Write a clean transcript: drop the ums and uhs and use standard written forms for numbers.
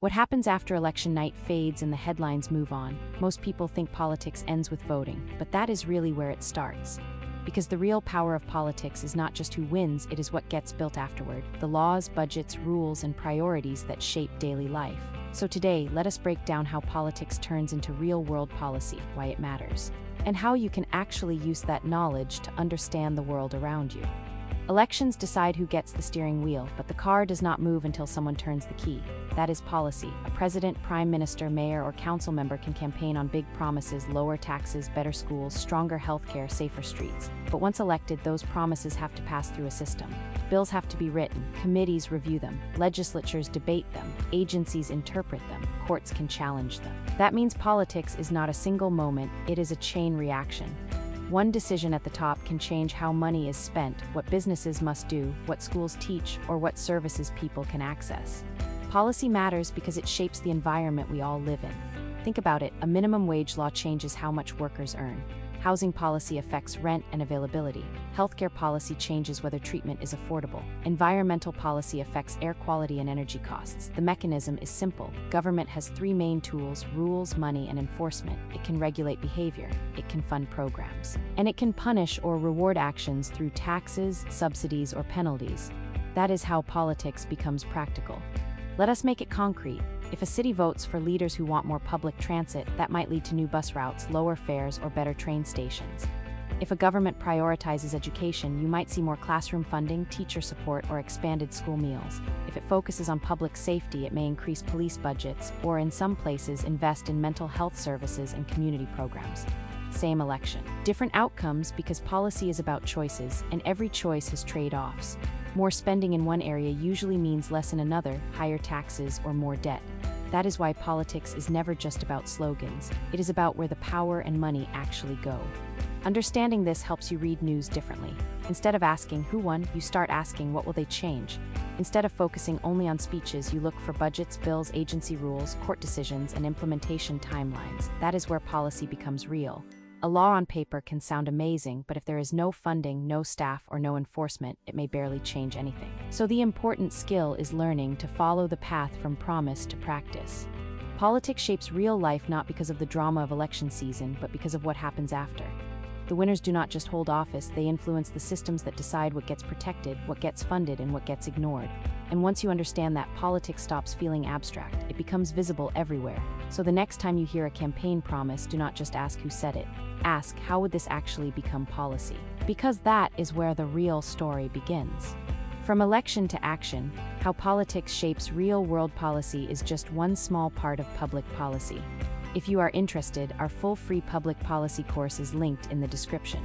What happens after election night fades and the headlines move on. Most people think politics ends with voting, but that is really where it starts. Because the real power of politics is not just who wins, it is what gets built afterward. The laws, budgets, rules, and priorities that shape daily life. So today, let us break down how politics turns into real-world policy, why it matters, and how you can actually use that knowledge to understand the world around you. Elections decide who gets the steering wheel, but the car does not move until someone turns the key. That is policy. A president, prime minister, mayor, or council member can campaign on big promises: lower taxes, better schools, stronger healthcare, safer streets. But once elected, those promises have to pass through a system. Bills have to be written, committees review them, legislatures debate them, agencies interpret them, courts can challenge them. That means politics is not a single moment, it is a chain reaction. One decision at the top can change how money is spent, what businesses must do, what schools teach, or what services people can access. Policy matters because it shapes the environment we all live in. Think about it, a minimum wage law changes how much workers earn. Housing policy affects rent and availability. Healthcare policy changes whether treatment is affordable. Environmental policy affects air quality and energy costs. The mechanism is simple. Government has three main tools: rules, money, and enforcement. It can regulate behavior. It can fund programs. And it can punish or reward actions through taxes, subsidies, or penalties. That is how politics becomes practical. Let us make it concrete. If a city votes for leaders who want more public transit, that might lead to new bus routes, lower fares, or better train stations. If a government prioritizes education, you might see more classroom funding, teacher support, or expanded school meals. If it focuses on public safety, it may increase police budgets, or in some places invest in mental health services and community programs. Same election. Different outcomes because policy is about choices, and every choice has trade-offs. More spending in one area usually means less in another, higher taxes, or more debt. That is why politics is never just about slogans. It is about where the power and money actually go. Understanding this helps you read news differently. Instead of asking who won, you start asking what will they change. Instead of focusing only on speeches, you look for budgets, bills, agency rules, court decisions, and implementation timelines. That is where policy becomes real. A law on paper can sound amazing, but if there is no funding, no staff, or no enforcement, it may barely change anything. So the important skill is learning to follow the path from promise to practice. Politics shapes real life not because of the drama of election season, but because of what happens after. The winners do not just hold office, they influence the systems that decide what gets protected, what gets funded, and what gets ignored. And once you understand that, politics stops feeling abstract. It becomes visible everywhere. So the next time you hear a campaign promise, do not just ask who said it. Ask, how would this actually become policy? Because that is where the real story begins. From election to action, how politics shapes real-world policy is just one small part of public policy. If you are interested, our full free public policy course is linked in the description.